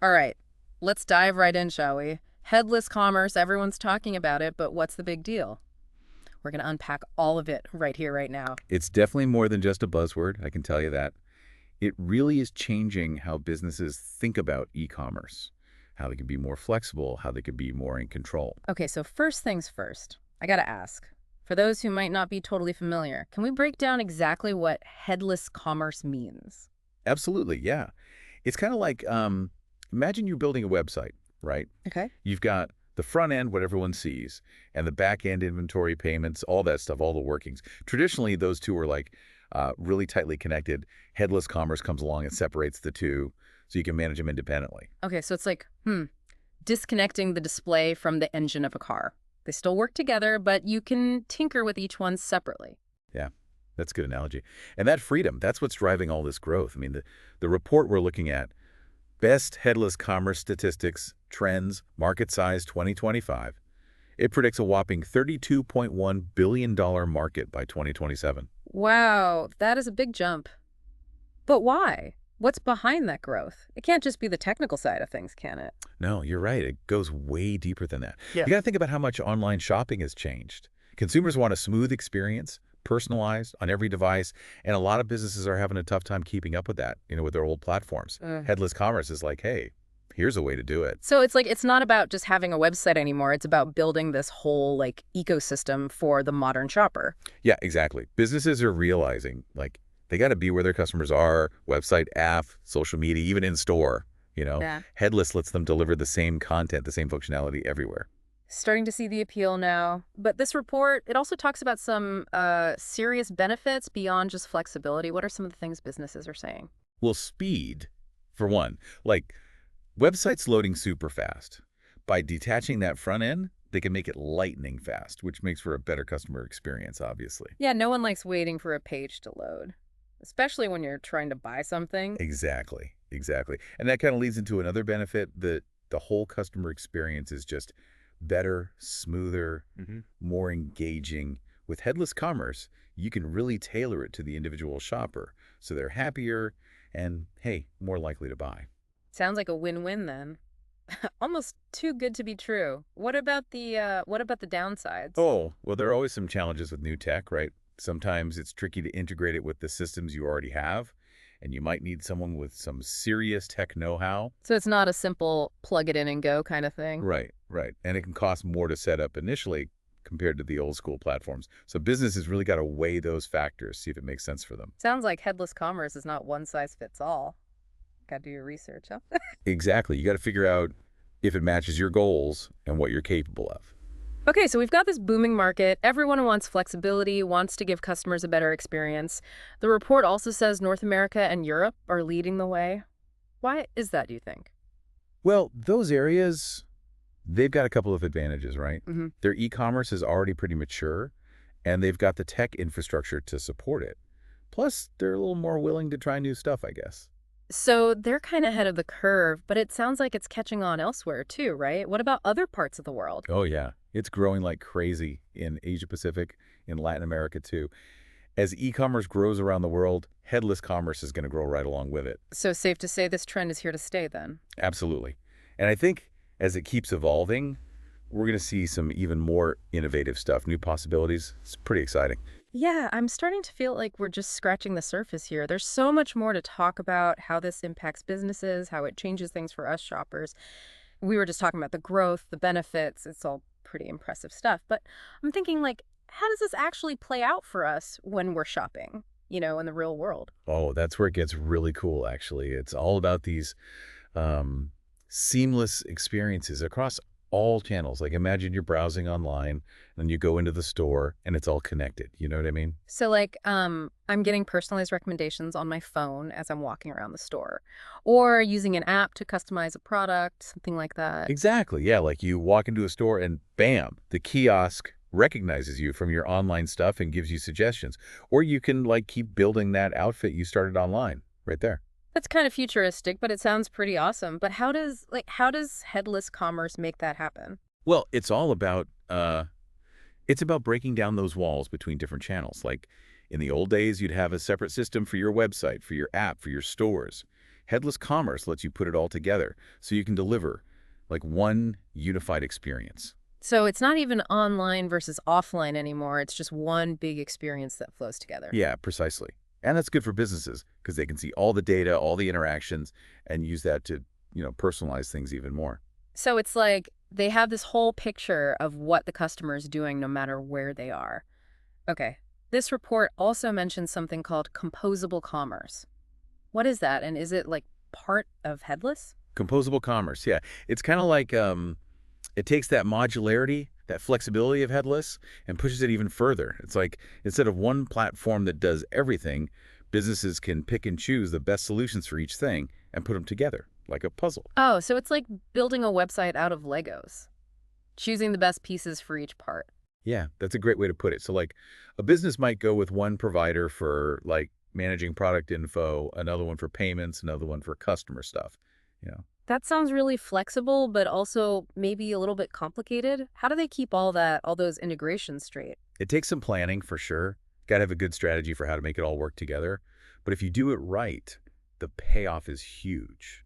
All right, let's dive right in, shall we? Headless commerce, everyone's talking about it, but what's the big deal? We're going to unpack all of it right here, right now. It's definitely more than just a buzzword, I can tell you that. It really is changing how businesses think about e-commerce, how they can be more flexible, how they can be more in control. Okay, so first things first, I got to ask, for those who might not be totally familiar, can we break down exactly what headless commerce means? Absolutely, yeah. It's kind of like, imagine you're building a website, right? Okay. You've got the front end, what everyone sees, and the back end, inventory, payments, all that stuff, all the workings. Traditionally, those two are like really tightly connected. Headless commerce comes along and separates the two so you can manage them independently. Okay, so it's like, disconnecting the display from the engine of a car. They still work together, but you can tinker with each one separately. Yeah, that's a good analogy. And that freedom, that's what's driving all this growth. I mean, the report we're looking at, Best Headless Commerce Statistics, Trends, Market Size 2025, it predicts a whopping $32.1 billion market by 2027. Wow, that is a big jump. But why? What's behind that growth? It can't just be the technical side of things, can it? No, you're right. It goes way deeper than that. Yeah. You got to think about how much online shopping has changed. Consumers want a smooth experience, personalized on every device, and a lot of businesses are having a tough time keeping up with that, with their old platforms. Headless commerce is like, hey, here's a way to do it. So it's like it's not about just having a website anymore. It's about building this whole ecosystem for the modern shopper. Yeah, exactly. Businesses are realizing, like, they got to be where their customers are, website, app, social media, even in store. Yeah. Headless lets them deliver the same content, the same functionality everywhere. Starting to see the appeal now. But this report, it also talks about some serious benefits beyond just flexibility. What are some of the things businesses are saying? Well, speed, for one. Like, websites loading super fast. By detaching that front end, they can make it lightning fast, which makes for a better customer experience, obviously. Yeah, no one likes waiting for a page to load, especially when you're trying to buy something. Exactly, exactly. And that kind of leads into another benefit that the whole customer experience is just better, smoother, more engaging. With headless commerce, you can really tailor it to the individual shopper so they're happier and, hey, more likely to buy. Sounds like a win-win then. Almost too good to be true. What about the downsides? Oh, well, there are always some challenges with new tech, right? Sometimes it's tricky to integrate it with the systems you already have, and you might need someone with some serious tech know-how. So it's not a simple plug it in and go kind of thing. Right, right. And it can cost more to set up initially compared to the old school platforms. So businesses really got to weigh those factors, see if it makes sense for them. Sounds like headless commerce is not one size fits all. Got to do your research, huh? Exactly. You got to figure out if it matches your goals and what you're capable of. Okay, so we've got this booming market. Everyone wants flexibility, wants to give customers a better experience. The report also says North America and Europe are leading the way. Why is that, do you think? Well, those areas, they've got a couple of advantages, right? Mm-hmm. Their e-commerce is already pretty mature, and they've got the tech infrastructure to support it. Plus, they're a little more willing to try new stuff, I guess. So they're kind of ahead of the curve, but it sounds like it's catching on elsewhere too, right? What about other parts of the world? Oh, yeah. It's growing like crazy in Asia Pacific, in Latin America, too. As e-commerce grows around the world, headless commerce is going to grow right along with it. So safe to say this trend is here to stay then? Absolutely. And I think as it keeps evolving, we're going to see some even more innovative stuff, new possibilities. It's pretty exciting. Yeah, I'm starting to feel like we're just scratching the surface here. There's so much more to talk about, how this impacts businesses, how it changes things for us shoppers. We were just talking about the growth, the benefits. It's all pretty impressive stuff. But I'm thinking, like, how does this actually play out for us when we're shopping, in the real world? Oh, that's where it gets really cool, actually. It's all about these seamless experiences across all channels. Like, imagine you're browsing online and you go into the store and it's all connected. You know what I mean? So, like, I'm getting personalized recommendations on my phone as I'm walking around the store, or using an app to customize a product, something like that. Exactly. Yeah, like you walk into a store and bam, the kiosk recognizes you from your online stuff and gives you suggestions. Or you can like keep building that outfit you started online right there. That's kind of futuristic, but it sounds pretty awesome. But how does headless commerce make that happen? Well, it's about breaking down those walls between different channels. Like in the old days, you'd have a separate system for your website, for your app, for your stores. Headless Commerce lets you put it all together so you can deliver like one unified experience. So it's not even online versus offline anymore. It's just one big experience that flows together. Yeah, precisely. And that's good for businesses because they can see all the data, all the interactions, and use that to, personalize things even more. So it's like they have this whole picture of what the customer is doing no matter where they are. Okay. This report also mentions something called composable commerce. What is that? And is it like part of Headless? Composable commerce, yeah. It's kind of like it takes that modularity, that flexibility of Headless, and pushes it even further. It's like instead of one platform that does everything, businesses can pick and choose the best solutions for each thing and put them together like a puzzle. Oh, so it's like building a website out of Legos, choosing the best pieces for each part. Yeah, that's a great way to put it. So like a business might go with one provider for like managing product info, another one for payments, another one for customer stuff, you know. That sounds really flexible, but also maybe a little bit complicated. How do they keep all those integrations straight? It takes some planning for sure. Got to have a good strategy for how to make it all work together. But if you do it right, the payoff is huge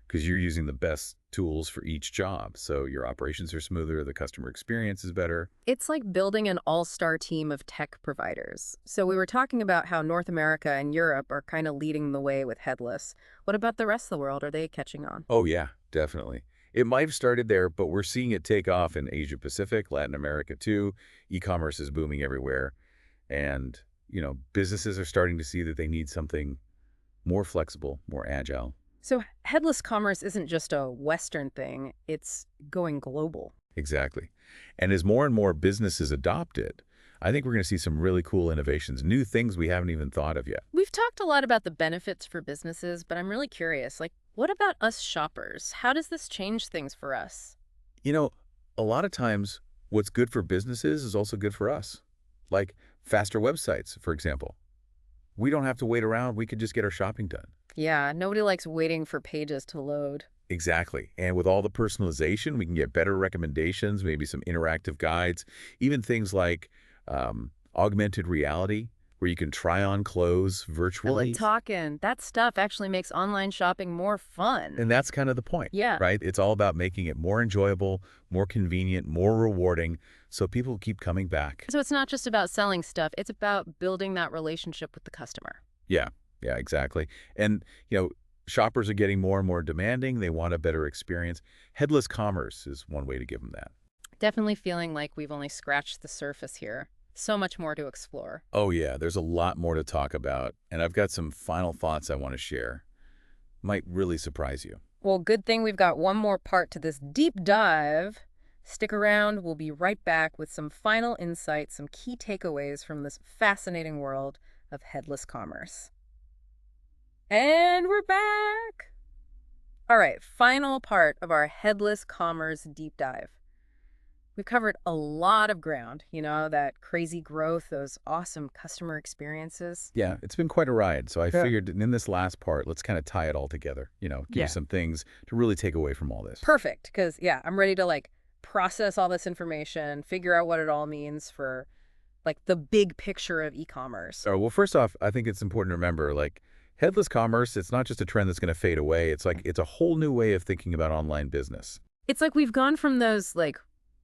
because you're using the best tools for each job. So your operations are smoother, the customer experience is better. It's like building an all-star team of tech providers. So we were talking about how North America and Europe are kind of leading the way with Headless. What about the rest of the world? Are they catching on? Oh yeah, definitely. It might have started there, but we're seeing it take off in Asia Pacific, Latin America too. E-commerce is booming everywhere. And, businesses are starting to see that they need something more flexible, more agile. So headless commerce isn't just a Western thing, it's going global. Exactly. And as more and more businesses adopt it, I think we're going to see some really cool innovations, new things we haven't even thought of yet. We've talked a lot about the benefits for businesses, but I'm really curious, what about us shoppers? How does this change things for us? A lot of times what's good for businesses is also good for us. Like faster websites, for example. We don't have to wait around. We could just get our shopping done. Yeah, nobody likes waiting for pages to load. Exactly. And with all the personalization, we can get better recommendations, maybe some interactive guides, even things like augmented reality, where you can try on clothes virtually. Talking. That stuff actually makes online shopping more fun. And that's kind of the point, Yeah. right? It's all about making it more enjoyable, more convenient, more rewarding, so people keep coming back. So it's not just about selling stuff, it's about building that relationship with the customer. Yeah, exactly. And, shoppers are getting more and more demanding. They want a better experience. Headless commerce is one way to give them that. Definitely feeling like we've only scratched the surface here. So much more to explore. Oh, yeah, there's a lot more to talk about. And I've got some final thoughts I want to share. Might really surprise you. Well, good thing we've got one more part to this deep dive. Stick around. We'll be right back with some final insights, some key takeaways from this fascinating world of headless commerce. And we're back. All right, final part of our headless commerce deep dive. We've covered a lot of ground, that crazy growth, those awesome customer experiences. Yeah, it's been quite a ride. So I figured in this last part, let's kind of tie it all together, give you some things to really take away from all this. Perfect, because, I'm ready to, process all this information, figure out what it all means for, the big picture of e-commerce. Oh, well, first off, I think it's important to remember, headless commerce, it's not just a trend that's going to fade away. It's it's a whole new way of thinking about online business. It's like we've gone from those,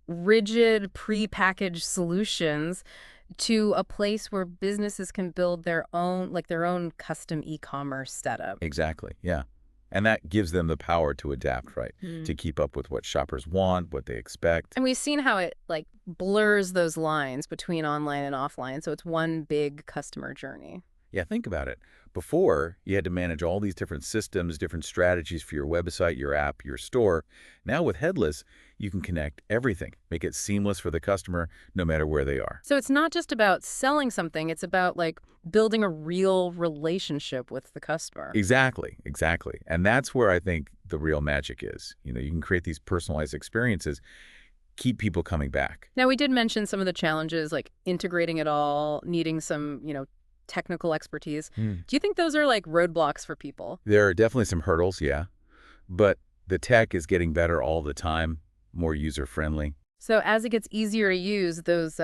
rigid pre-packaged solutions to a place where businesses can build their own custom e-commerce setup. Exactly. Yeah. And that gives them the power to adapt, right? To keep up with what shoppers want, what they expect. And we've seen how it blurs those lines between online and offline. So it's one big customer journey. Yeah, think about it. Before, you had to manage all these different systems, different strategies for your website, your app, your store. Now with Headless, you can connect everything, make it seamless for the customer no matter where they are. So it's not just about selling something, it's about building a real relationship with the customer. Exactly. And that's where I think the real magic is. You can create these personalized experiences, keep people coming back. Now, we did mention some of the challenges, integrating it all, needing some, technical expertise. Do you think those are roadblocks for people? There are definitely some hurdles, yeah. But the tech is getting better all the time, more user-friendly. So as it gets easier to use, those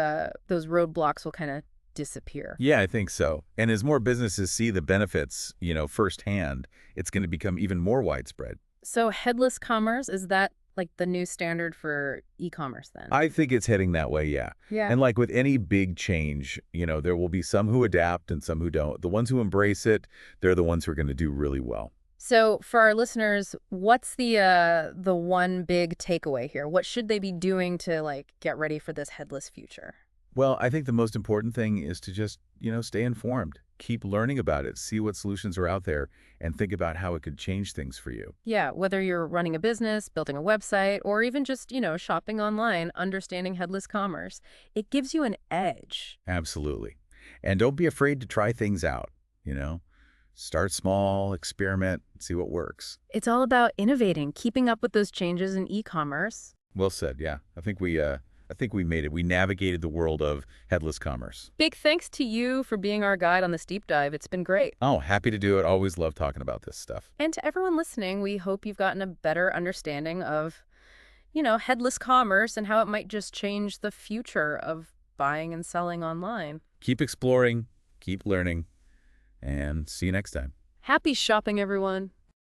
roadblocks will kind of disappear. Yeah, I think so. And as more businesses see the benefits, firsthand, it's going to become even more widespread. So headless commerce, is that like the new standard for e-commerce then? I think it's heading that way, yeah. Yeah. And like with any big change, there will be some who adapt and some who don't. The ones who embrace it, they're the ones who are going to do really well. So for our listeners, what's the one big takeaway here? What should they be doing to like get ready for this headless future? Well, I think the most important thing is to just, stay informed. Keep learning about it, see what solutions are out there, and think about how it could change things for you. Yeah, whether you're running a business, building a website, or even just, shopping online, understanding headless commerce, it gives you an edge. Absolutely. And don't be afraid to try things out, you know. Start small, experiment, see what works. It's all about innovating, keeping up with those changes in e-commerce. Well said, yeah. I think we made it. We navigated the world of headless commerce. Big thanks to you for being our guide on this deep dive. It's been great. Oh, happy to do it. Always love talking about this stuff. And to everyone listening, we hope you've gotten a better understanding of, headless commerce and how it might just change the future of buying and selling online. Keep exploring, keep learning, and see you next time. Happy shopping, everyone.